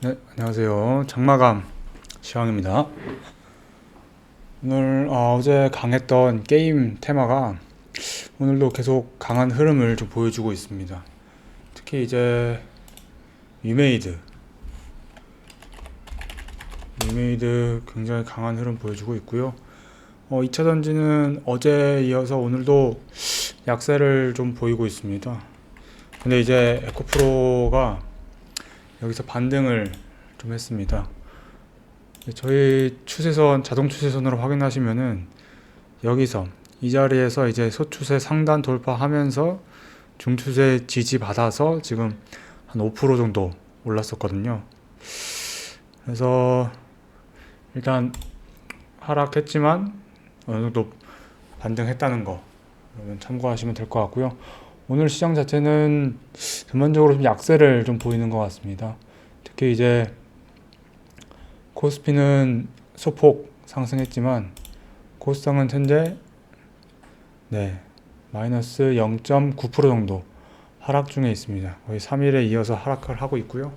네, 안녕하세요. 장마감 시황입니다. 오늘 어제 강했던 게임 테마가 오늘도 계속 강한 흐름을 좀 보여주고 있습니다. 특히 이제 위메이드, 위메이드 굉장히 강한 흐름 보여주고 있고요. 2차 전지는 어제 이어서 오늘도 약세를 좀 보이고 있습니다. 근데 이제 에코프로가 여기서 반등을 좀 했습니다. 저희 추세선, 자동 추세선으로 확인하시면은 여기서 이 자리에서 이제 소추세 상단 돌파하면서 중추세 지지 받아서 지금 한 5% 정도 올랐었거든요. 그래서 일단 하락했지만 어느 정도 반등했다는 거 여러분 참고하시면 될 것 같고요. 오늘 시장 자체는 전반적으로 좀 약세를 좀 보이는 것 같습니다. 특히 이제 코스피는 소폭 상승했지만 코스닥은 현재 마이너스 0.9% 정도 하락 중에 있습니다. 거의 3일에 이어서 하락을 하고 있고요.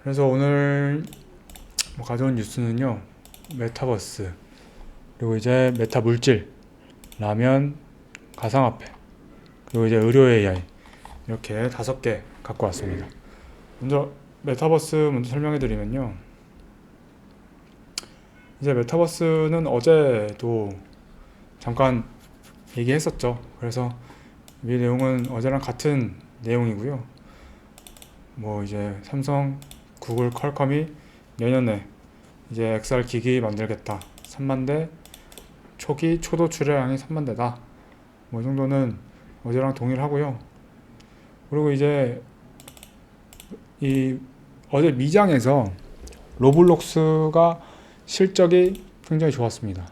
그래서 오늘 가져온 뉴스는요, 메타버스, 그리고 이제 메타 물질, 라면, 가상화폐, 그리고 이제 의료 AI 이렇게 5개 갖고 왔습니다. 먼저 메타버스 먼저 설명해 드리면요, 이제 메타버스는 어제도 잠깐 얘기했었죠. 그래서 이 내용은 어제랑 같은 내용이고요. 뭐 이제 삼성, 구글, 퀄컴이 내년에 이제 XR 기기 만들겠다. 3만 대, 초기 초도 출하량이 3만 대다. 뭐 이 정도는 어제랑 동일하고요. 그리고 이제 이 어제 미장에서 로블록스가 실적이 굉장히 좋았습니다.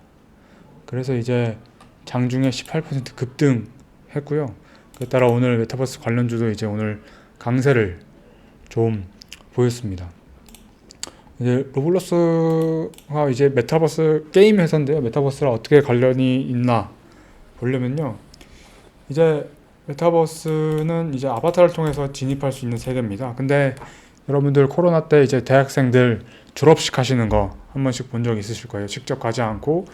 그래서 이제 장중에 18% 급등했고요. 그에 따라 오늘 메타버스 관련주도 이제 오늘 강세를 좀 보였습니다. 이제 로블록스가 이제 메타버스 게임 회사인데요. 메타버스랑 어떻게 관련이 있나 보려면요. 이제 메타버스는 이제 아바타를 통해서 진입할 수 있는 세계입니다. 근데 여러분들 코로나 때 이제 대학생들 졸업식 하시는 거 한 번씩 본 적 있으실 거예요. 직접 가지 않고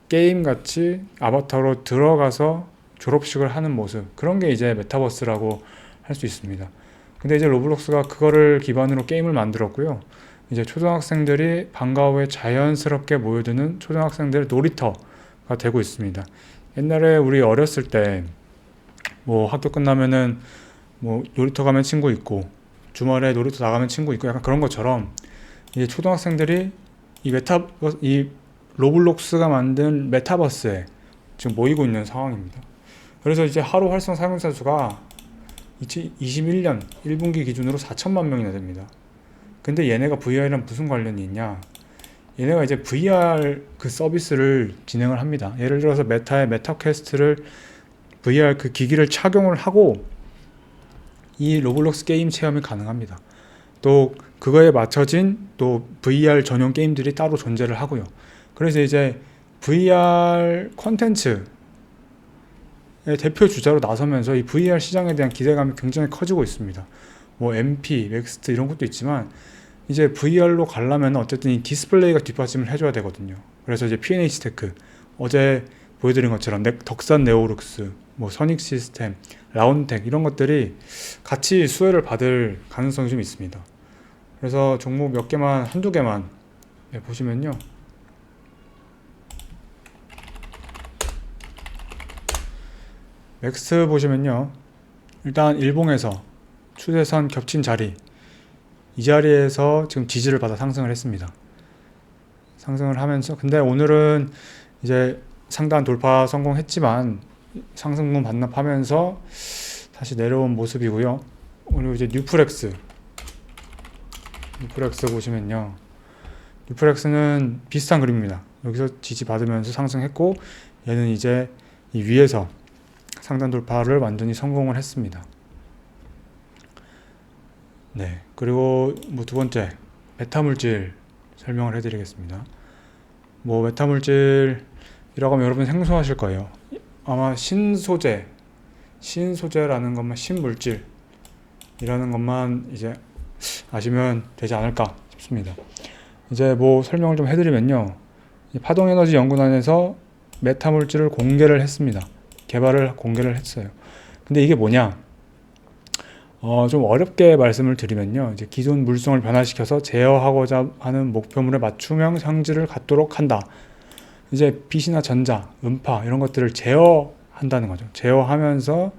게임 같이 아바타로 들어가서 졸업식을 하는 모습. 그런 게 이제 메타버스라고 할 수 있습니다. 근데 이제 로블록스가 그거를 기반으로 게임을 만들었고요. 이제 초등학생들이 방과 후에 자연스럽게 모여드는 초등학생들 놀이터가 되고 있습니다. 옛날에 우리 어렸을 때 뭐 학교 끝나면은 뭐 놀이터 가면 친구 있고 주말에 놀이터 나가면 친구 있고 약간 그런 것처럼 이제 초등학생들이 이 로블록스가 만든 메타버스에 지금 모이고 있는 상황입니다. 그래서 이제 하루 활성 사용자 수가 2021년 1분기 기준으로 4천만 명이나 됩니다. 근데 얘네가 VR이랑 무슨 관련이 있냐? 얘네가 이제 VR 그 서비스를 진행을 합니다. 예를 들어서 메타의 메타퀘스트를 VR 그 기기를 착용을 하고 이 로블록스 게임 체험이 가능합니다. 또 그거에 맞춰진 또 VR 전용 게임들이 따로 존재를 하고요. 그래서 이제 VR 콘텐츠의 대표 주자로 나서면서 이 VR 시장에 대한 기대감이 굉장히 커지고 있습니다. 뭐 MP, 넥스트 이런 것도 있지만 이제 VR로 가려면 어쨌든 이 디스플레이가 뒷받침을 해줘야 되거든요. 그래서 이제 P&H 테크 어제 보여드린 것처럼 덕산 네오룩스, 뭐 선익 시스템, 라운텍 이런 것들이 같이 수혜를 받을 가능성이 좀 있습니다. 그래서 종목 몇 개만 한두 개만 보시면요. 맥스 보시면요. 일단 일봉에서 추세선 겹친 자리 이 자리에서 지금 지지를 받아 상승을 했습니다. 상승을 하면서 근데 오늘은 이제 상단 돌파 성공했지만 상승분 반납하면서 다시 내려온 모습이고요. 그리고 이제 뉴프렉스 보시면요. 뉴프렉스는 비슷한 그림입니다. 여기서 지지 받으면서 상승했고 얘는 이제 이 위에서 상단 돌파를 완전히 성공을 했습니다. 네. 그리고 뭐 두 번째 메타물질 설명을 해드리겠습니다. 뭐 메타물질이라고 하면 여러분 생소하실 거예요. 아마 신소재라는 것만 신물질이라는 것만 이제 아시면 되지 않을까 싶습니다. 이제 뭐 설명을 좀 해드리면요. 파동에너지 연구단에서 메타 물질을 공개를 했습니다. 개발을 공개를 했어요. 근데 이게 뭐냐? 좀 어렵게 말씀을 드리면요. 이제 기존 물성을 변화시켜서 제어하고자 하는 목표물의 맞춤형 성질을 갖도록 한다. 이제 빛이나 전자, 음파 이런 것들을 제어한다는 거죠. 제어하면서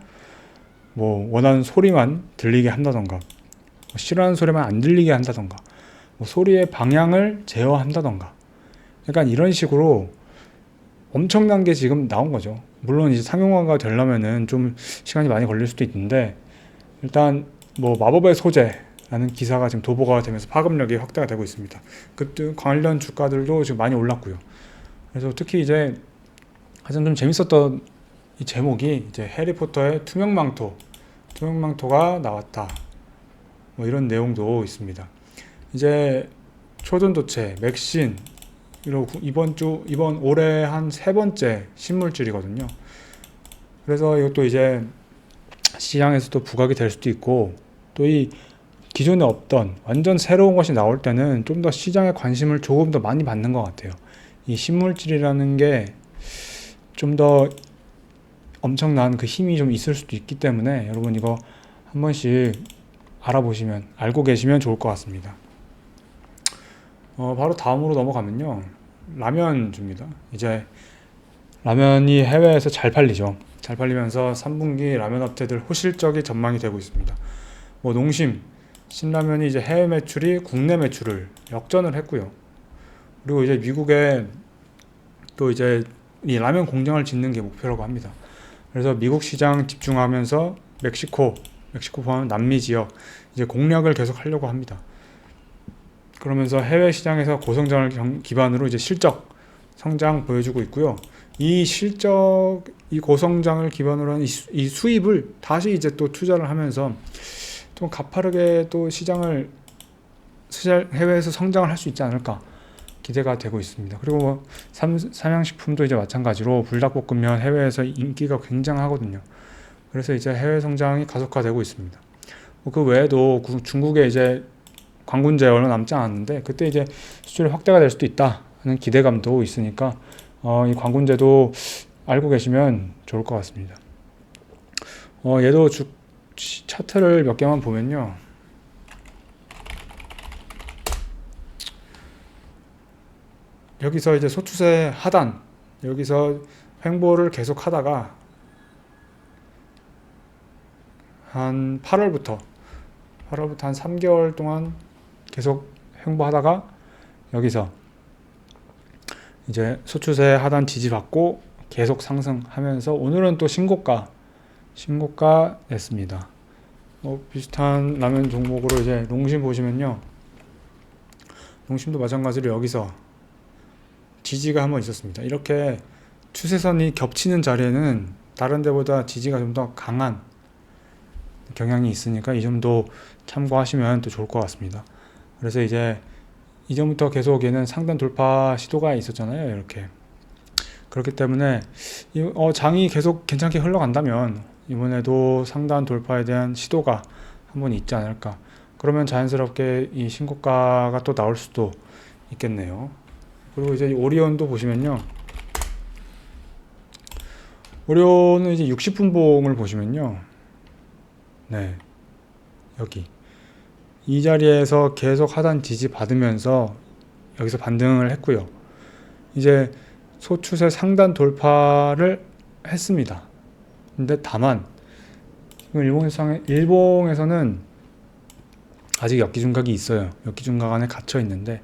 뭐 원하는 소리만 들리게 한다던가, 뭐 싫어하는 소리만 안 들리게 한다던가, 뭐 소리의 방향을 제어한다던가. 약간 이런 식으로 엄청난 게 지금 나온 거죠. 물론 이제 상용화가 되려면은 좀 시간이 많이 걸릴 수도 있는데, 일단 뭐 마법의 소재라는 기사가 지금 도보가 되면서 파급력이 확대가 되고 있습니다. 그 관련 주가들도 지금 많이 올랐고요. 그래서 특히 이제 가장 좀 재밌었던 이 제목이 이제 해리포터의 투명망토가 나왔다. 뭐 이런 내용도 있습니다. 이제 초전도체, 맥신 이번 올해 한 3번째 신물질이거든요. 그래서 이것도 이제 시장에서도 부각이 될 수도 있고, 또 이 기존에 없던 완전 새로운 것이 나올 때는 좀 더 시장의 관심을 조금 더 많이 받는 것 같아요. 이 신물질이라는 게 좀 더 엄청난 그 힘이 좀 있을 수도 있기 때문에 여러분 이거 한 번씩 알고 계시면 좋을 것 같습니다. 바로 다음으로 넘어가면요. 라면주입니다. 이제 라면이 해외에서 잘 팔리죠. 잘 팔리면서 3분기 라면 업체들 호실적이 전망이 되고 있습니다. 뭐 농심, 신라면이 이제 해외 매출이 국내 매출을 역전을 했고요. 그리고 이제 미국에 또 이제 이 라면 공장을 짓는 게 목표라고 합니다. 그래서 미국 시장 집중하면서 멕시코 포함 남미 지역 이제 공략을 계속 하려고 합니다. 그러면서 해외 시장에서 고성장을 기반으로 이제 실적 성장 보여주고 있고요. 이 고성장을 기반으로 한 이 수입을 다시 이제 또 투자를 하면서 좀 가파르게 또 해외에서 성장을 할 수 있지 않을까 기대가 되고 있습니다. 그리고 뭐 삼양식품도 이제 마찬가지로 불닭볶음면 해외에서 인기가 굉장하거든요. 그래서 이제 해외 성장이 가속화되고 있습니다. 그 외에도 중국에 이제 관군제 얼마 남지 않았는데 그때 이제 수출이 확대가 될 수도 있다 하는 기대감도 있으니까 이 관군제도 알고 계시면 좋을 것 같습니다. 얘도 차트를 몇 개만 보면요. 여기서 이제 소추세 하단, 여기서 횡보를 계속 하다가 한 8월부터 한 3개월 동안 계속 횡보하다가 여기서 이제 소추세 하단 지지받고 계속 상승하면서 오늘은 또 신고가 냈습니다. 비슷한 라면 종목으로 이제 농심 보시면요. 농심도 마찬가지로 여기서 지지가 한번 있었습니다. 이렇게 추세선이 겹치는 자리에는 다른 데보다 지지가 좀 더 강한 경향이 있으니까 이 점도 참고하시면 또 좋을 것 같습니다. 그래서 이제 이전부터 계속 얘는 상단 돌파 시도가 있었잖아요. 이렇게. 그렇기 때문에 장이 계속 괜찮게 흘러간다면 이번에도 상단 돌파에 대한 시도가 한번 있지 않을까. 그러면 자연스럽게 이 신고가가 또 나올 수도 있겠네요. 그리고 이제 오리온도 보시면요. 오리온은 이제 60분봉을 보시면요. 네. 여기. 이 자리에서 계속 하단 지지 받으면서 여기서 반등을 했고요. 이제 소추세 상단 돌파를 했습니다. 근데 다만 일봉에서는 아직 역기중각이 있어요. 역기중각 안에 갇혀 있는데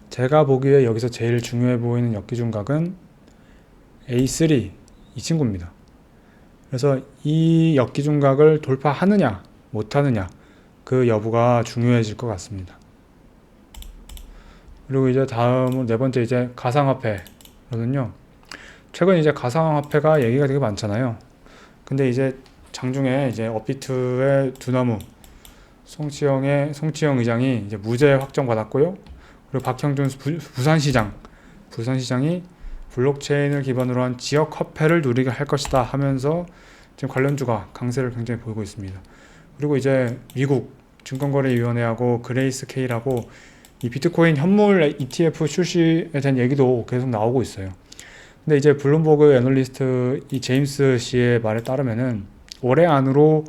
제가 보기에 여기서 제일 중요해 보이는 역기중각은 A3 이 친구입니다. 그래서 이 역기중각을 돌파하느냐 못하느냐 그 여부가 중요해질 것 같습니다. 그리고 이제 다음 네 번째 이제 가상화폐거든요. 최근 이제 가상화폐가 얘기가 되게 많잖아요. 근데 이제 장중에 이제 업비트의 두나무 송치영 의장이 이제 무죄 확정받았고요. 그리고 박형준 부산시장이 블록체인을 기반으로 한 지역 화폐를 누리게 할 것이다 하면서 지금 관련주가 강세를 굉장히 보이고 있습니다. 그리고 이제 미국 증권거래위원회하고 그레이스케일하고 이 비트코인 현물 ETF 출시에 대한 얘기도 계속 나오고 있어요. 근데 이제 블룸버그 애널리스트 이 제임스 씨의 말에 따르면은 올해 안으로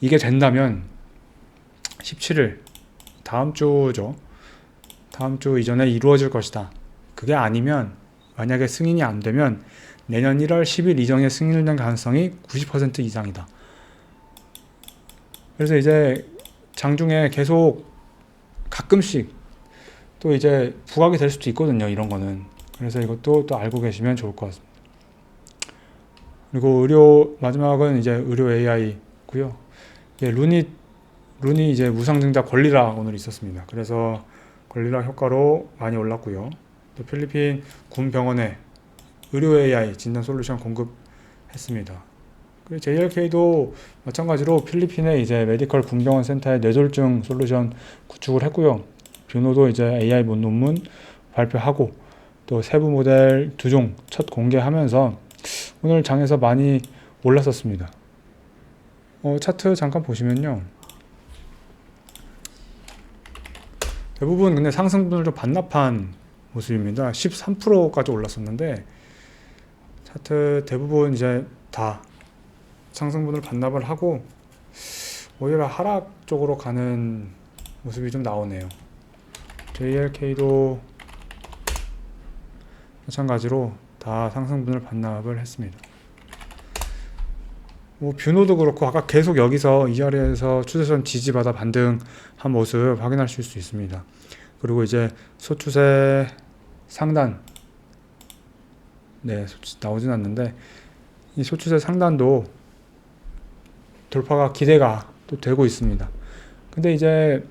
이게 된다면 17일 다음 주죠. 다음 주 이전에 이루어질 것이다. 그게 아니면 만약에 승인이 안 되면 내년 1월 10일 이전에 승인될 가능성이 90% 이상이다. 그래서 이제 장중에 계속 가끔씩 또 이제 부각이 될 수도 있거든요. 이런 거는. 그래서 이것도 또 알고 계시면 좋을 것 같습니다. 그리고 마지막은 이제 의료 AI고요. 룬이 이제 무상증자 권리락 오늘 있었습니다. 그래서 권리락 효과로 많이 올랐고요. 또 필리핀 군 병원에 의료 AI 진단 솔루션 공급했습니다. 그리고 JLK도 마찬가지로 필리핀에 이제 메디컬 군병원 센터에 뇌졸중 솔루션 구축을 했고요. 뷰노도 이제 AI 논문 발표하고 또 세부 모델 2종 첫 공개하면서 오늘 장에서 많이 올랐었습니다. 차트 잠깐 보시면요. 대부분 근데 상승분을 좀 반납한 모습입니다. 13%까지 올랐었는데 차트 대부분 이제 다 상승분을 반납을 하고 오히려 하락 쪽으로 가는 모습이 좀 나오네요. JLK도 마찬가지로 다 상승분을 반납을 했습니다. 뷰노도 그렇고 아까 계속 여기서 이 자리에서 추세선 지지받아 반등한 모습 확인하실 수 있습니다. 그리고 이제 소추세 상단 나오진 않는데 이 소추세 상단도 돌파가 기대가 또 되고 있습니다. 근데 이제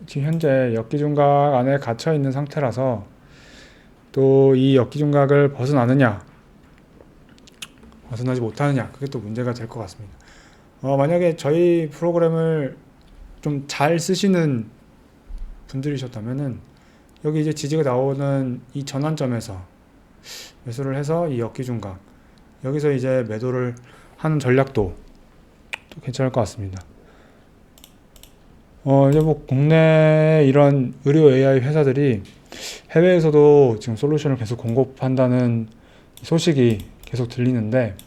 지금 현재 역기중각 안에 갇혀 있는 상태라서 또 이 역기중각을 벗어나지 못하느냐, 그게 또 문제가 될 것 같습니다. 만약에 저희 프로그램을 좀 잘 쓰시는 분들이셨다면은 여기 이제 지지가 나오는 이 전환점에서 매수를 해서 이 역기중각 여기서 이제 매도를 하는 전략도 또 괜찮을 것 같습니다. 이제 국내 이런 의료 AI 회사들이 해외에서도 지금 솔루션을 계속 공급한다는 소식이 계속 들리는데,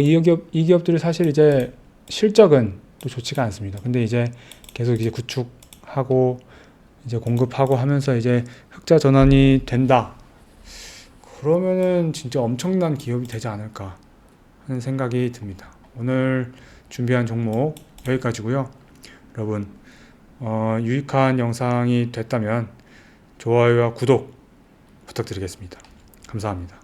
이 기업들이 사실 이제 실적은 또 좋지가 않습니다. 근데 이제 계속 이제 구축하고 이제 공급하고 하면서 이제 흑자 전환이 된다. 그러면은 진짜 엄청난 기업이 되지 않을까 하는 생각이 듭니다. 오늘 준비한 종목 여기까지고요. 여러분, 유익한 영상이 됐다면 좋아요와 구독 부탁드리겠습니다. 감사합니다.